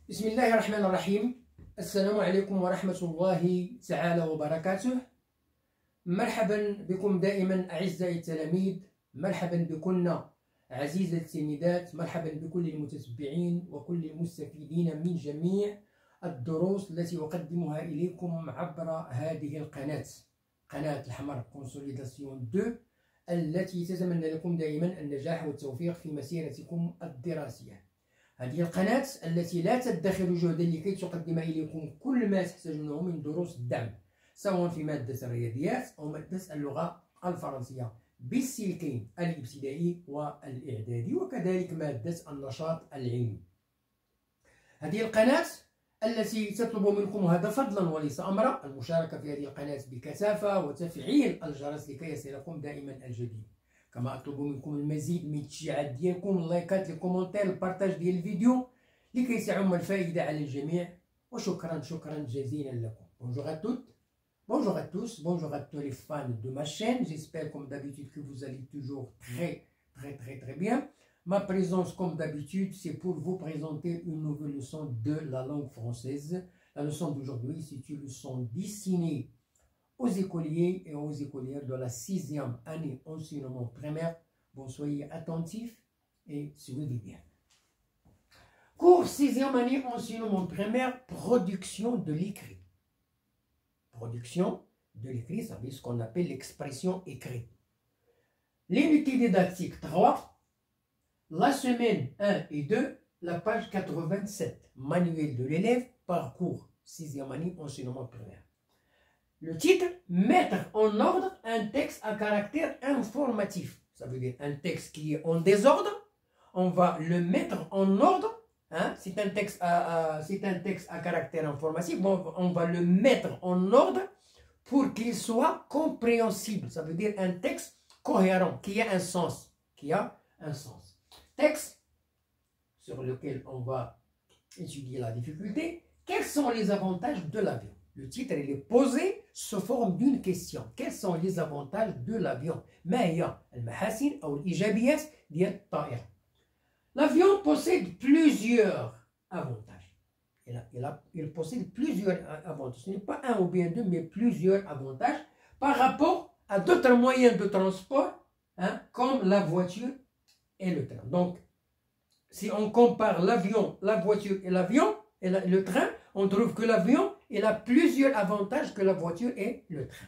بسم الله الرحمن الرحيم. السلام عليكم ورحمة الله تعالى وبركاته. مرحبا بكم دائما أعزائي التلاميذ، مرحبا بكن عزيزة التلميذات، مرحبا بكل المتتبعين وكل المستفيدين من جميع الدروس التي أقدمها إليكم عبر هذه القناة، قناة الحمر كونسوليداسيون 2، التي تتمنى لكم دائما النجاح والتوفيق في مسيرتكم الدراسية. هذه القناة التي لا تدخر جهدا لكي تقدم إليكم كل ما تحتاجونه من دروس الدعم، سواء في مادة الرياضيات أو مادة اللغة الفرنسية بالسلكين الابتدائي والإعدادي، وكذلك مادة النشاط العلمي. هذه القناة التي تطلب منكم هذا فضلا وليس أمرا، المشاركة في هذه القناة بكثافة وتفعيل الجرس لكي يصلكم دائما الجديد. كما أطلب منكم المزيد من التشجيعات ديالكم، اللايكات، الكومنتير، البارتاج ديال الفيديو لكي تعم الفائدة على الجميع. وشكرا جزيلا لكم. Bonjour à toutes, bonjour à tous, bonjour à tous les fans de ma chaîne. J'espère comme d'habitude que vous allez toujours très bien. Ma présence comme d'habitude, c'est pour vous présenter une nouvelle leçon de la langue française. La leçon d'aujourd'hui, c'est une leçon destinée aux écoliers et aux écolières de la 6e année enseignement primaire. Bon, soyez attentifs et suivez bien. Cours 6e année enseignement primaire, production de l'écrit. Production de l'écrit, ça veut dire ce qu'on appelle l'expression écrite. L'unité didactique 3, la semaine 1 et 2, la page 87, manuel de l'élève, parcours 6e année enseignement primaire. Le titre, mettre en ordre un texte à caractère informatif. Ça veut dire un texte qui est en désordre, on va le mettre en ordre. Hein? C'est un texte à caractère informatif, bon, on va le mettre en ordre pour qu'il soit compréhensible. Ça veut dire un texte cohérent, qui a un sens. Texte sur lequel on va étudier la difficulté. Quels sont les avantages de l'avion? Le titre il est posé sous forme d'une question. Quels sont les avantages de l'avion? L'avion possède plusieurs avantages. Il possède plusieurs avantages. Ce n'est pas un ou bien deux, mais plusieurs avantages par rapport à d'autres moyens de transport, hein, comme la voiture et le train. Donc, si on compare l'avion, la voiture et le train, on trouve que l'avion il a plusieurs avantages que la voiture et le train.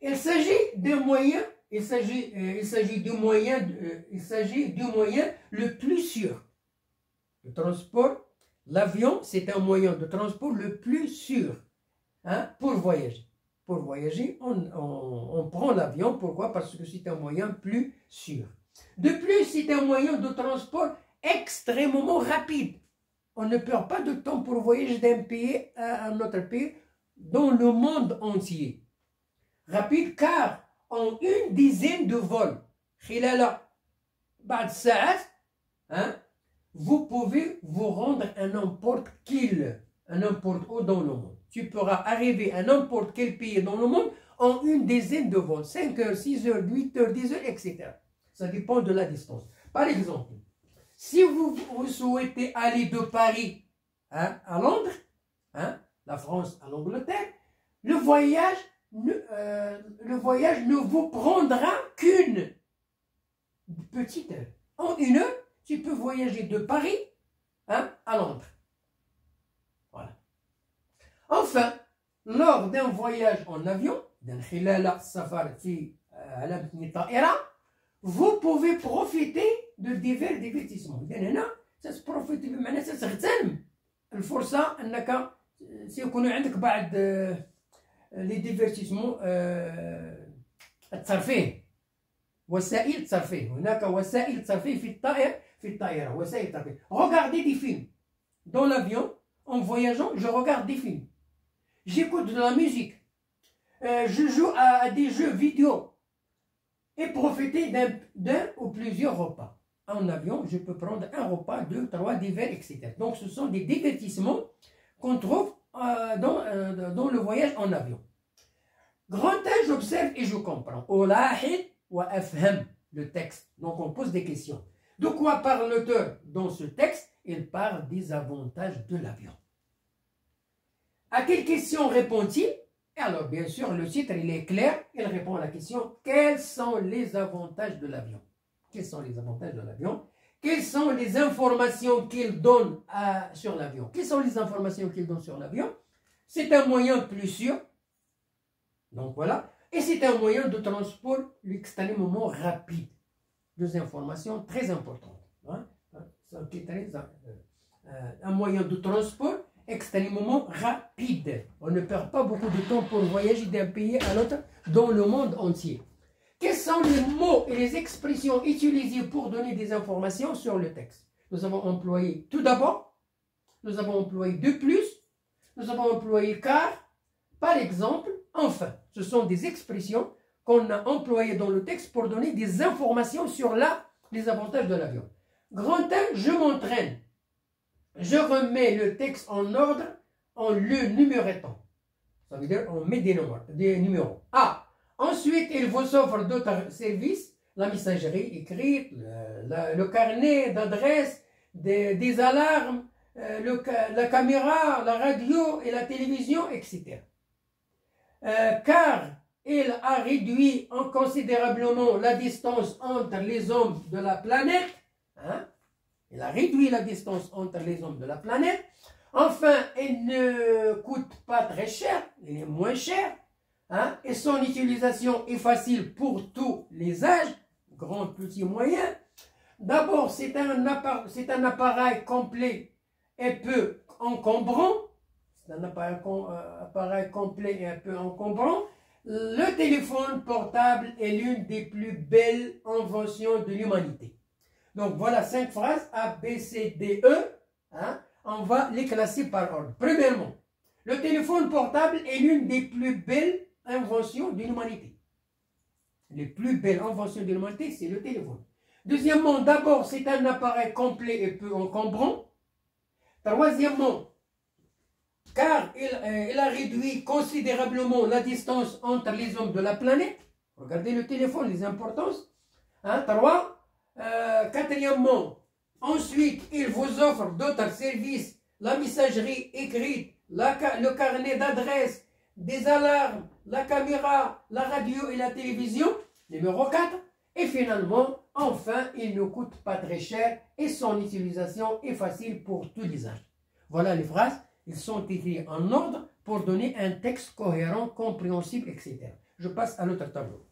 Il s'agit d'un moyen, il s'agit du moyen le plus sûr. Le transport, l'avion, c'est un moyen de transport le plus sûr, hein, pour voyager. Pour voyager, on prend l'avion. Pourquoi? Parce que c'est un moyen plus sûr. De plus, c'est un moyen de transport extrêmement rapide. On ne perd pas de temps pour voyager d'un pays à un autre pays dans le monde entier. Rapide car en une dizaine de vols, hein, vous pouvez vous rendre à n'importe où dans le monde. Tu pourras arriver à n'importe quel pays dans le monde en une dizaine de vols. 5 heures, 6 heures, 8 heures, 10 heures, etc. Ça dépend de la distance. Par exemple, si vous souhaitez aller de Paris, hein, à Londres, hein, la France à l'Angleterre, le voyage ne vous prendra qu'une petite heure. En une heure, tu peux voyager de Paris, hein, à Londres. Voilà. Enfin, lors d'un voyage en avion, vous pouvez profiter de divers divertissements. إذا هنا تتبروفيتي بمعنى تتغتنم الفرصة أنك سيكون عندك بعض لي ديفيرتيسمون الترفيه، وسائل الترفيه. هناك وسائل ترفيه في الطائرة وسائل الترفيه. Regardez des films. Dans l'avion, en voyageant, je regarde des films. J'écoute de la musique. Je joue à des jeux vidéo. Et profiter d'un ou plusieurs repas. En avion, je peux prendre un repas, 2, 3, divers, etc. Donc, ce sont des divertissements qu'on trouve dans le voyage en avion. Grand A, j'observe et je comprends. Olahid wa afham, le texte. Donc, on pose des questions. De quoi parle l'auteur dans ce texte? il parle des avantages de l'avion. À quelle question répond-il? Et alors, bien sûr, le titre, il est clair. Il répond à la question, quels sont les avantages de l'avion? Quels sont les avantages de l'avion? Quelles sont les informations qu'il donne sur l'avion? Quelles sont les informations qu'il donne sur l'avion? C'est un moyen plus sûr. Donc voilà. Et c'est un moyen de transport extrêmement rapide. Deux informations très importantes. Hein? Un moyen de transport extrêmement rapide. On ne perd pas beaucoup de temps pour voyager d'un pays à l'autre dans le monde entier. Quels sont les mots et les expressions utilisées pour donner des informations sur le texte? Nous avons employé tout d'abord, nous avons employé de plus, nous avons employé car, par exemple, enfin. Ce sont des expressions qu'on a employées dans le texte pour donner des informations sur les avantages de l'avion. Grand 1, je m'entraîne. Je remets le texte en ordre en le numérotant. Ça veut dire on met des numéros. A. Ensuite, il vous offre d'autres services, la messagerie écrite, le carnet d'adresse, des alarmes, la caméra, la radio et la télévision, etc. Car il a réduit considérablement la distance entre les hommes de la planète. Hein? Il a réduit la distance entre les hommes de la planète. Enfin, il ne coûte pas très cher, il est moins cher. Hein? Et son utilisation est facile pour tous les âges, grand, petit, moyen. D'abord, c'est un appareil complet et peu encombrant. C'est un appareil complet et un peu encombrant. Le téléphone portable est l'une des plus belles inventions de l'humanité. Donc voilà 5 phrases A, B, C, D, E. Hein? On va les classer par ordre. Premièrement, le téléphone portable est l'une des plus belles inventions de l'humanité. Les plus belles inventions de l'humanité, c'est le téléphone. Deuxièmement, d'abord, c'est un appareil complet et peu encombrant. Troisièmement, car il a réduit considérablement la distance entre les hommes de la planète. Regardez le téléphone, les importances. Hein, 3. Quatrièmement, ensuite, il vous offre d'autres services, la messagerie écrite, le carnet d'adresse, des alarmes, la caméra, la radio et la télévision. Numéro 4. Et finalement, enfin, il ne coûte pas très cher et son utilisation est facile pour tous les âges. Voilà les phrases. Ils sont écrits en ordre pour donner un texte cohérent, compréhensible, etc. Je passe à l'autre tableau.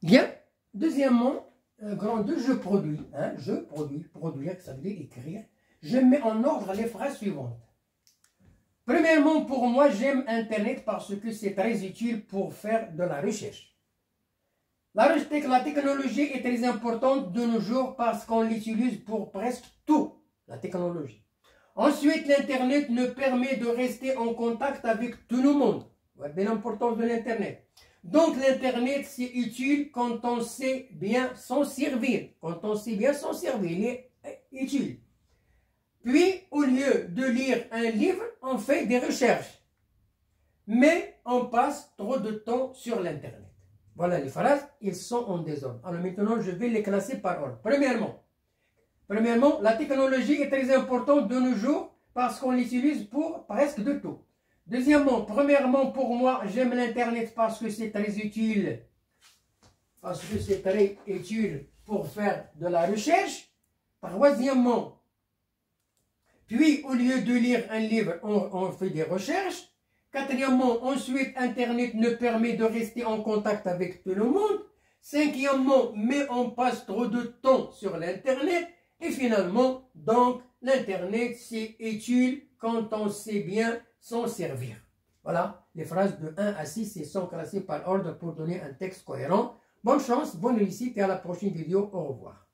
Bien. Deuxièmement, grand 2, je produis. Hein, je produis. Produire, ça veut dire écrire. Je mets en ordre les phrases suivantes. Premièrement, pour moi, j'aime Internet parce que c'est très utile pour faire de la recherche. La technologie est très importante de nos jours parce qu'on l'utilise pour presque tout, la technologie. Ensuite, l'Internet nous permet de rester en contact avec tout le monde. Regardez l'importance de l'Internet. Donc, l'Internet, c'est utile quand on sait bien s'en servir. Quand on sait bien s'en servir, il est utile. Puis, au lieu de lire un livre, on fait des recherches. Mais on passe trop de temps sur l'Internet. Voilà les phrases, ils sont en désordre. Alors maintenant, je vais les classer par ordre. Premièrement, la technologie est très importante de nos jours parce qu'on l'utilise pour presque de tout. Deuxièmement, premièrement, pour moi, j'aime l'Internet parce que c'est très utile. Parce que c'est très utile pour faire de la recherche. Troisièmement, puis au lieu de lire un livre, on fait des recherches. Quatrièmement, ensuite, Internet nous permet de rester en contact avec tout le monde. Cinquièmement, mais on passe trop de temps sur l'Internet. Et finalement, donc, l'Internet, c'est utile quand on sait bien s'en servir. Voilà, les phrases de 1 à 6 sont classées par ordre pour donner un texte cohérent. Bonne chance, bonne réussite et à la prochaine vidéo. Au revoir.